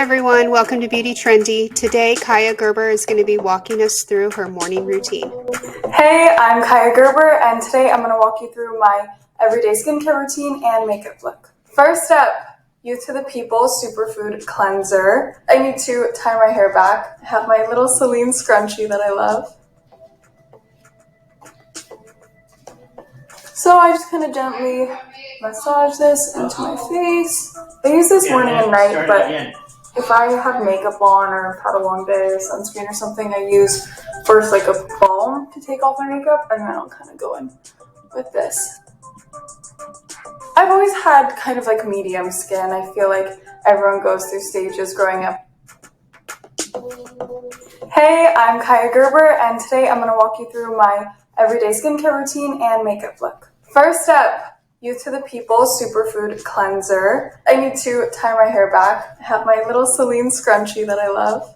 everyone, welcome to Beauty Trendy. Today, Kaia Gerber is going to be walking us through her morning routine. Hey, I'm Kaia Gerber, and today I'm going to walk you through my everyday skincare routine and makeup look. First up, Youth to the People Superfood Cleanser. I need to tie my hair back. I have my little Celine scrunchie that I love. So I just kind of gently massage this into my face. I use this morning and night, but if I have makeup on or I've had a long day or sunscreen or something, I use first like a balm to take off my makeup, and then I'll kind of go in with this. I've always had kind of like medium skin. I feel like everyone goes through stages growing up. Hey, I'm Kaia Gerber, and today I'm going to walk you through my everyday skincare routine and makeup look. First up, Youth to the People Superfood Cleanser. I need to tie my hair back. I have my little Celine scrunchie that I love.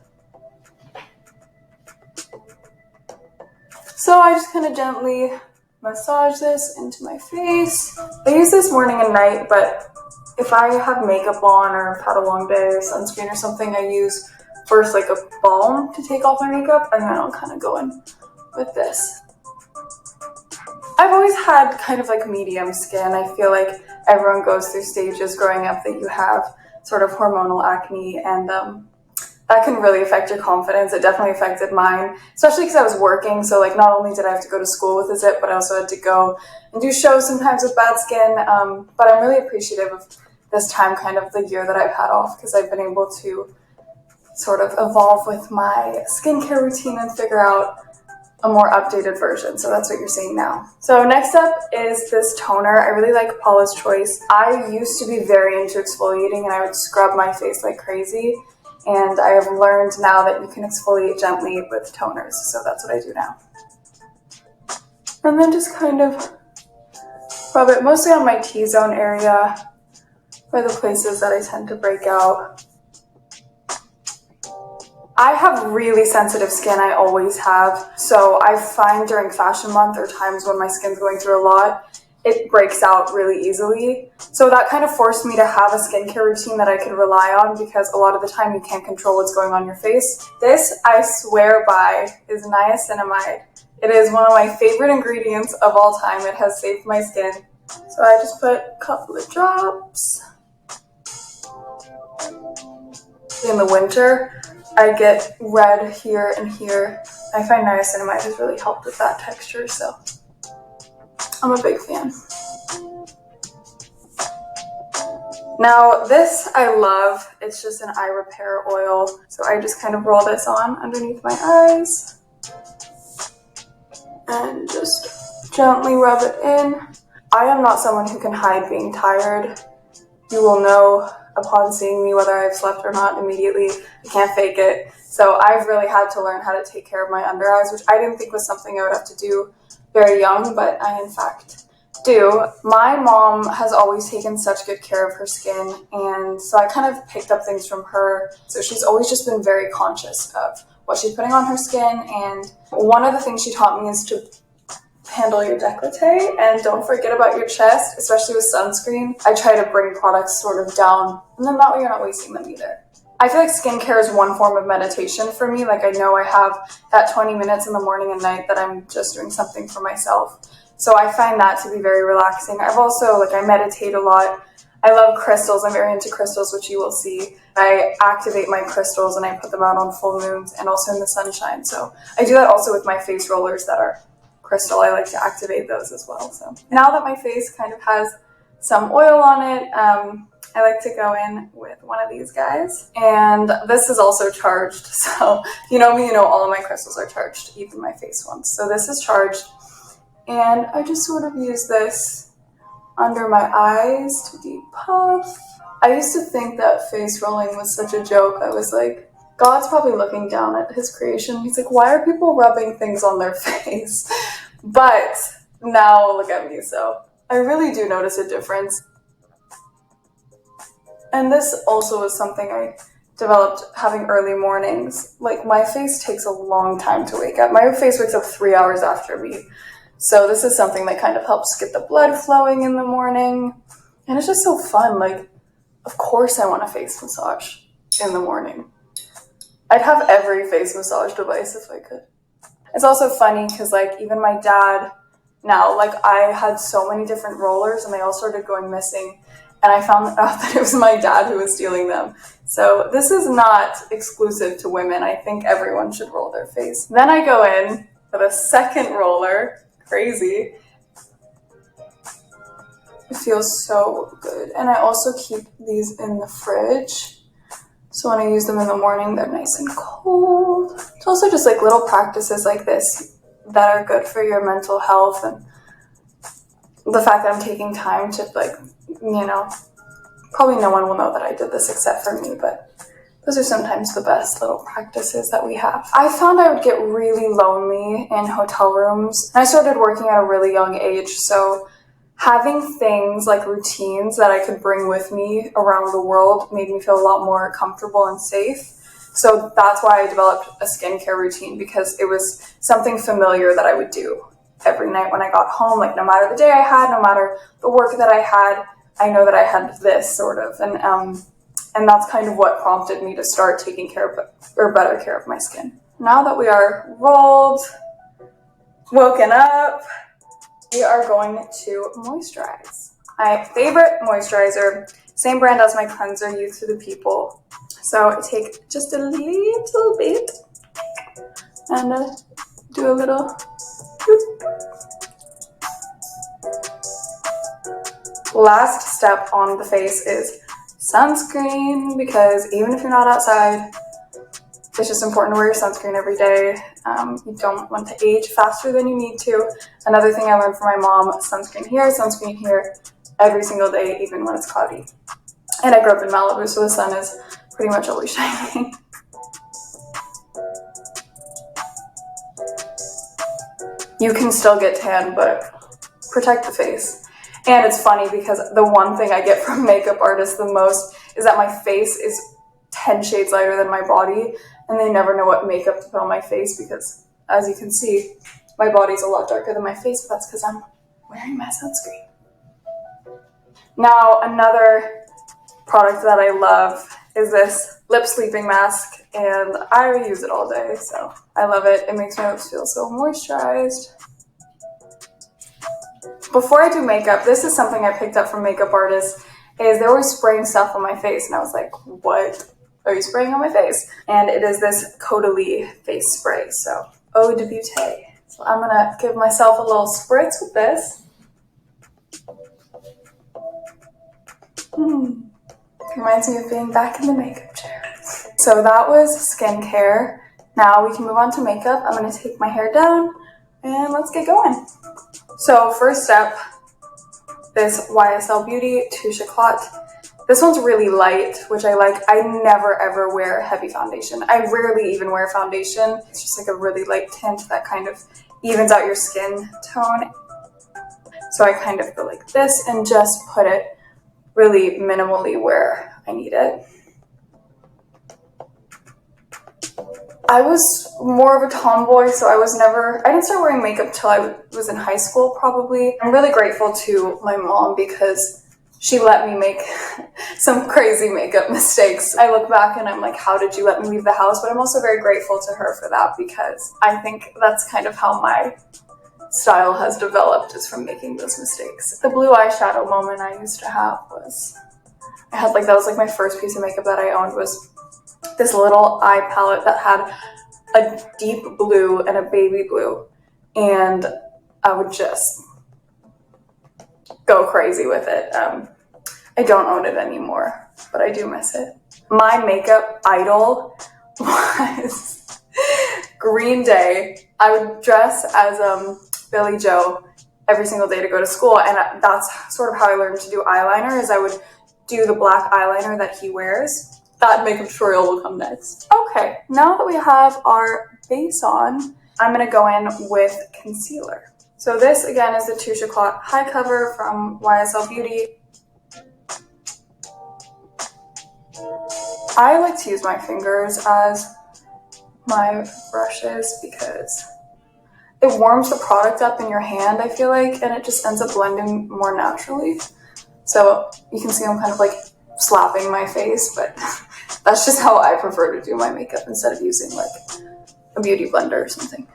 So I just kind of gently massage this into my face. I use this morning and night, but if I have makeup on or I've had a long day or sunscreen or something, I use first like a balm to take off my makeup, and then I'll kind of go in with this. I've always had kind of like medium skin. I feel like everyone goes through stages growing up that you have sort of hormonal acne, and that can really affect your confidence. It definitely affected mine, especially because I was working. So like not only did I have to go to school with a zit, but I also had to go and do shows sometimes with bad skin. But I'm really appreciative of this time, kind of the year that I've had off, because I've been able to sort of evolve with my skincare routine and figure out a more updated version. So that's what you're seeing now. So next up is this toner. I really like Paula's Choice. I used to be very into exfoliating, and I would scrub my face like crazy. And I have learned now that you can exfoliate gently with toners. So that's what I do now. And then just kind of rub it mostly on my T-zone area, for the places that I tend to break out. I have really sensitive skin, I always have. So I find during fashion month or times when my skin's going through a lot, it breaks out really easily. So that kind of forced me to have a skincare routine that I could rely on, because a lot of the time you can't control what's going on in your face. This, I swear by, is niacinamide. It is one of my favorite ingredients of all time. It has saved my skin. So I just put a couple of drops. In the winter, I get red here and here. I find niacinamide has really helped with that texture, so I'm a big fan. Now this I love. It's just an eye repair oil. So I just kind of roll this on underneath my eyes and just gently rub it in. I am not someone who can hide being tired. You will know upon seeing me whether I've slept or not immediately. I can't fake it. So I've really had to learn how to take care of my under eyes, which I didn't think was something I would have to do very young, but I in fact do. My mom has always taken such good care of her skin, and so I kind of picked up things from her. So she's always just been very conscious of what she's putting on her skin, and one of the things she taught me is to handle your décolleté and don't forget about your chest, especially with sunscreen. I try to bring products sort of down, and then that way you're not wasting them either. I feel like skincare is one form of meditation for me. Like I know I have that 20 minutes in the morning and night that I'm just doing something for myself. So I find that to be very relaxing. I've also, I meditate a lot. I love crystals. I'm very into crystals, which you will see. I activate my crystals and I put them out on full moons and also in the sunshine. So I do that also with my face rollers that are crystal. I like to activate those as well. So now that my face kind of has some oil on it, I like to go in with one of these guys, and this is also charged. So if you know me, you know all of my crystals are charged, even my face ones. So this is charged, and I just sort of use this under my eyes to depuff. I used to think that face rolling was such a joke. I was like, God's probably looking down at his creation. He's like, why are people rubbing things on their face? But now look at me, so I really do notice a difference. And this also is something I developed having early mornings. Like my face takes a long time to wake up. My face wakes up 3 hours after me. So this is something that kind of helps get the blood flowing in the morning. And it's just so fun. Like, of course I want a face massage. in the morning. I'd have every face massage device if I could. It's also funny because like even my dad now, like I had so many different rollers and they all started going missing, and I found out that it was my dad who was stealing them. So this is not exclusive to women. I think everyone should roll their face. Then I go in for the second roller. Crazy. It feels so good. And I also keep these in the fridge, so when I use them in the morning, they're nice and cold. It's also just like little practices like this that are good for your mental health, and the fact that I'm taking time to like, you know, probably no one will know that I did this except for me, but those are sometimes the best little practices that we have. I found I would get really lonely in hotel rooms. I started working at a really young age, so having things like routines that I could bring with me around the world made me feel a lot more comfortable and safe. So that's why I developed a skincare routine, because it was something familiar that I would do every night when I got home. Like no matter the day I had, no matter the work that I had, I know that I had this sort of, and that's kind of what prompted me to start taking care of, or better care of my skin. Now that we are rolled, woken up, we are going to moisturize. My favorite moisturizer, same brand as my cleanser, Youth to the People. So I take just a little bit and do a little boop. Last step on the face is sunscreen, because even if you're not outside, it's just important to wear your sunscreen every day. You don't want to age faster than you need to. Another thing I learned from my mom, sunscreen here, every single day, even when it's cloudy. And I grew up in Malibu, so the sun is pretty much always shining. You can still get tan, but protect the face. And it's funny because the one thing I get from makeup artists the most is that my face is 10 shades lighter than my body, and they never know what makeup to put on my face because, as you can see, my body's a lot darker than my face, but that's because I'm wearing my sunscreen. Now, another product that I love is this lip sleeping mask, and I use it all day, so I love it. It makes my lips feel so moisturized. Before I do makeup, this is something I picked up from makeup artists, is they're always spraying stuff on my face, and I was like, what are you spraying on my face? And it is this Caudalie face spray, so eau de beauté. So I'm gonna give myself a little spritz with this. Reminds me of being back in the makeup chair. So that was skincare. Now we can move on to makeup. I'm gonna take my hair down and let's get going. So first step, this YSL Beauty Touche Éclat. This one's really light, which I like. I never ever wear heavy foundation. I rarely even wear foundation. It's just like a really light tint that kind of evens out your skin tone. So I kind of go like this and just put it really minimally where I need it. I was more of a tomboy, so I didn't start wearing makeup till I was in high school, probably. I'm really grateful to my mom because she let me make some crazy makeup mistakes. I look back and I'm like, how did you let me leave the house? But I'm also very grateful to her for that, because I think that's kind of how my style has developed, is from making those mistakes. The blue eyeshadow moment I used to have was, that was like my first piece of makeup that I owned, was this little eye palette that had a deep blue and a baby blue, and I would just go crazy with it. I don't own it anymore, but I do miss it. My makeup idol was Green Day. I would dress as Billy Joe every single day to go to school, and that's sort of how I learned to do eyeliner, is I would do the black eyeliner that he wears. That makeup tutorial will come next. Okay, now that we have our base on, I'm gonna go in with concealer. So this again is the Touche Éclat High Cover from YSL Beauty. I like to use my fingers as my brushes because it warms the product up in your hand, I feel like, and it just ends up blending more naturally. So you can see I'm kind of like slapping my face, but That's just how I prefer to do my makeup instead of using like a beauty blender or something.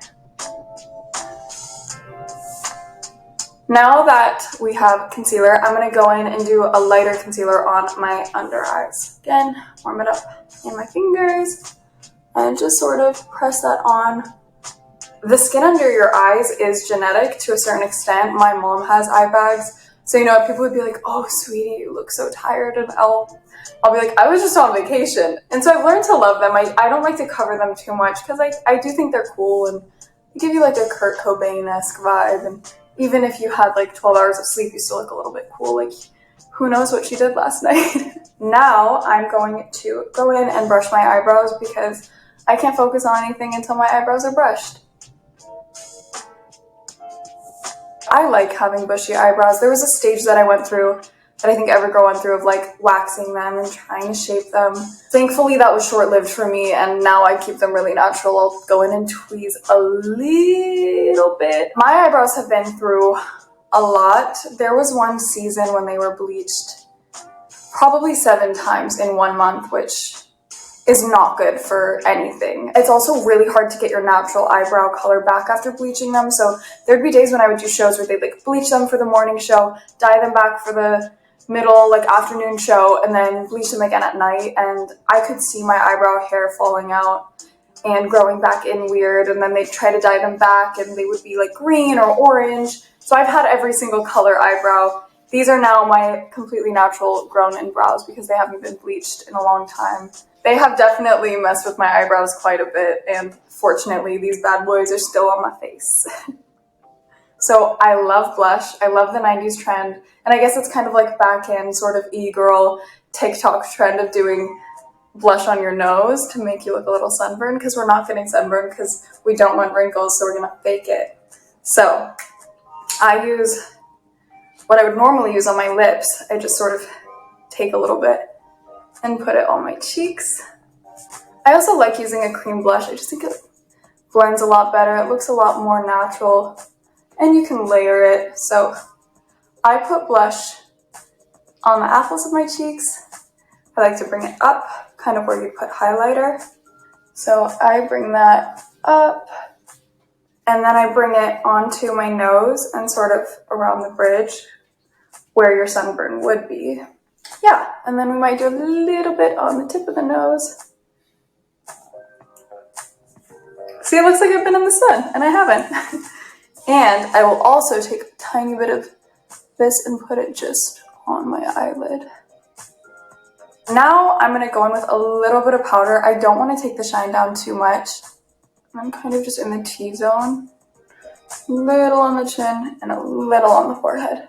Now that we have concealer, I'm going to go in and do a lighter concealer on my under eyes. Again, warm it up in my fingers and just sort of press that on. The skin under your eyes is genetic to a certain extent. My mom has eye bags. So, you know, people would be like, oh, sweetie, you look so tired. And I'll be like, I was just on vacation. And so I've learned to love them. I don't like to cover them too much because I do think they're cool and they give you like a Kurt Cobain-esque vibe. And even if you had like 12 hours of sleep, you still look a little bit cool. Like, who knows what she did last night? Now I'm going to go in and brush my eyebrows because I can't focus on anything until my eyebrows are brushed. I like having bushy eyebrows. There was a stage that I went through that I think every girl went through of like waxing them and trying to shape them. Thankfully that was short-lived for me and now I keep them really natural. I'll go in and tweeze a little bit. My eyebrows have been through a lot. There was one season when they were bleached probably 7 times in 1 month, which is not good for anything. It's also really hard to get your natural eyebrow color back after bleaching them. So there'd be days when I would do shows where they'd like bleach them for the morning show, dye them back for the middle, like afternoon show, and then bleach them again at night. And I could see my eyebrow hair falling out and growing back in weird. And then they'd try to dye them back and they would be like green or orange. So I've had every single color eyebrow. These are now my completely natural grown-in brows because they haven't been bleached in a long time. They have definitely messed with my eyebrows quite a bit, and fortunately these bad boys are still on my face. So I love blush. I love the 90s trend, and I guess it's kind of like back in sort of e-girl TikTok trend of doing blush on your nose to make you look a little sunburned, because we're not getting sunburned because we don't want wrinkles, so we're gonna fake it. So I use what I would normally use on my lips. I just sort of take a little bit and put it on my cheeks. I also like using a cream blush. I just think it blends a lot better. It looks a lot more natural and you can layer it. So I put blush on the apples of my cheeks. I like to bring it up, kind of where you put highlighter. So I bring that up and then I bring it onto my nose and sort of around the bridge where your sunburn would be. Yeah, and then we might do a little bit on the tip of the nose. See, it looks like I've been in the sun, and I haven't. And I will also take a tiny bit of this and put it just on my eyelid. Now I'm going to go in with a little bit of powder. I don't want to take the shine down too much. I'm kind of just in the T-zone. A little on the chin and a little on the forehead.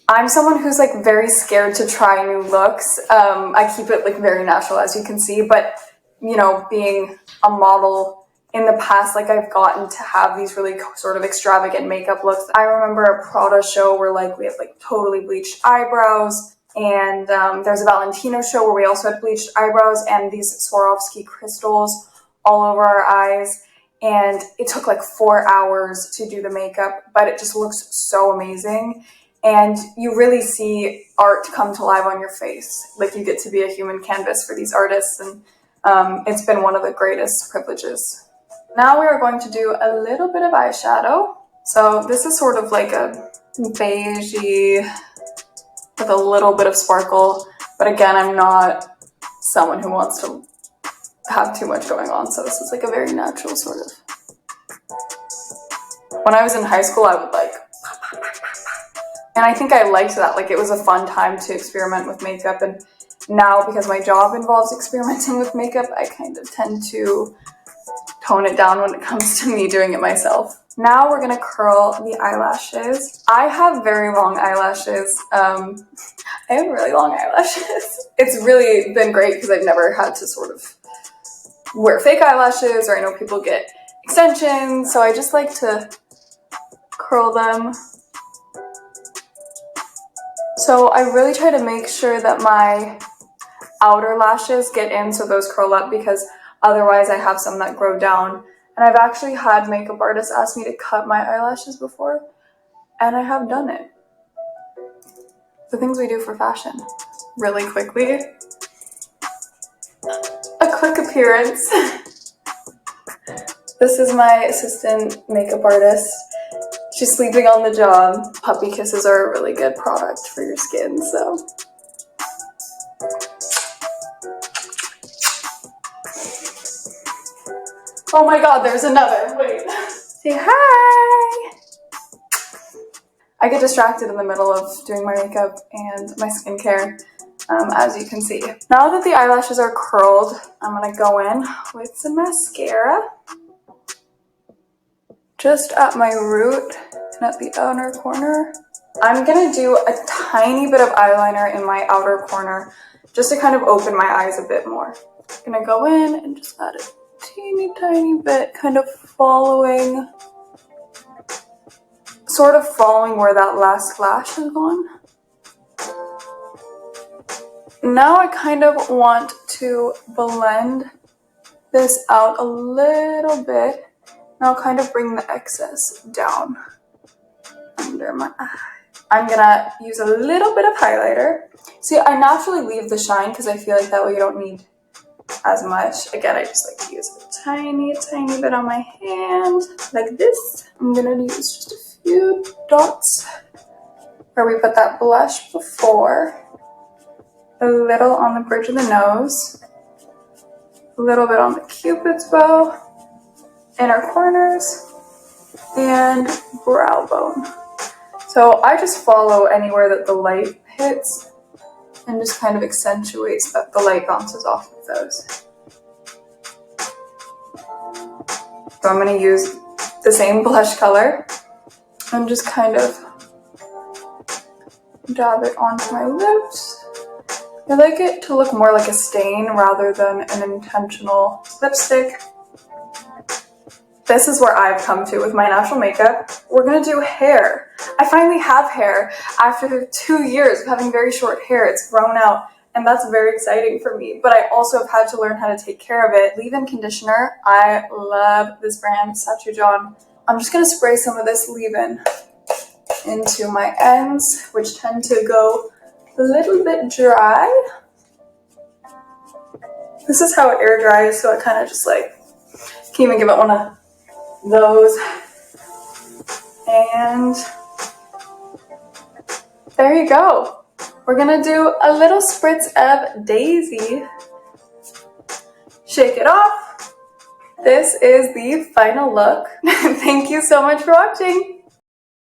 I'm someone who's like very scared to try new looks. I keep it like very natural, as you can see, but you know, being a model in the past, like I've gotten to have these really sort of extravagant makeup looks. I remember a Prada show where like we had like totally bleached eyebrows, and there's a Valentino show where we also had bleached eyebrows and these Swarovski crystals all over our eyes. And it took like 4 hours to do the makeup, but it just looks so amazing. And you really see art come to life on your face. Like you get to be a human canvas for these artists, and it's been one of the greatest privileges. Now we are going to do a little bit of eyeshadow. So this is sort of like a beigey with a little bit of sparkle. But again, I'm not someone who wants to have too much going on. So this is like a very natural sort of. When I was in high school, I would like, and I think I liked that. Like it was a fun time to experiment with makeup. And now because my job involves experimenting with makeup, I kind of tend to tone it down when it comes to me doing it myself. Now we're gonna curl the eyelashes. I have very long eyelashes. I have really long eyelashes. It's really been great because I've never had to sort of wear fake eyelashes, or I know people get extensions, so I just like to curl them. So I really try to make sure that my outer lashes get in so those curl up, because otherwise I have some that grow down. And I've actually had makeup artists ask me to cut my eyelashes before, and I have done it. The things we do for fashion. really quickly. A quick appearance. This is my assistant makeup artist. She's sleeping on the job. Puppy kisses are a really good product for your skin, so. Oh my god, there's another. Wait. Say hi! I get distracted in the middle of doing my makeup and my skincare, as you can see. Now that the eyelashes are curled, I'm gonna go in with some mascara. Just at my root and at the outer corner. I'm gonna do a tiny bit of eyeliner in my outer corner just to kind of open my eyes a bit more. I'm gonna go in and just add a teeny tiny bit, kind of following where that last lash has gone. Now I kind of want to blend this out a little bit. And I'll kind of bring the excess down under my eye. I'm gonna use a little bit of highlighter. See, I naturally leave the shine because I feel like that way you don't need as much. Again, I just like to use a tiny bit on my hand, like this. I'm gonna use just a few dots where we put that blush before. A little on the bridge of the nose. A little bit on the Cupid's bow. Inner corners. And brow bone. So I just follow anywhere that the light hits and just kind of accentuates that the light bounces off of those. So I'm going to use the same blush color and just kind of dab it onto my lips. I like it to look more like a stain rather than an intentional lipstick. This is where I've come to with my natural makeup. We're gonna do hair. I finally have hair after 2 years of having very short hair. It's grown out and that's very exciting for me. But I also have had to learn how to take care of it. Leave-in conditioner. I love this brand, Sachu John. I'm just gonna spray some of this leave-in into my ends, which tend to go a little bit dry. This is how it air dries, so I kind of just like, can't even give it one of those. And there you go. We're gonna do a little spritz of Daisy. Shake it off. This is the final look. Thank you so much for watching.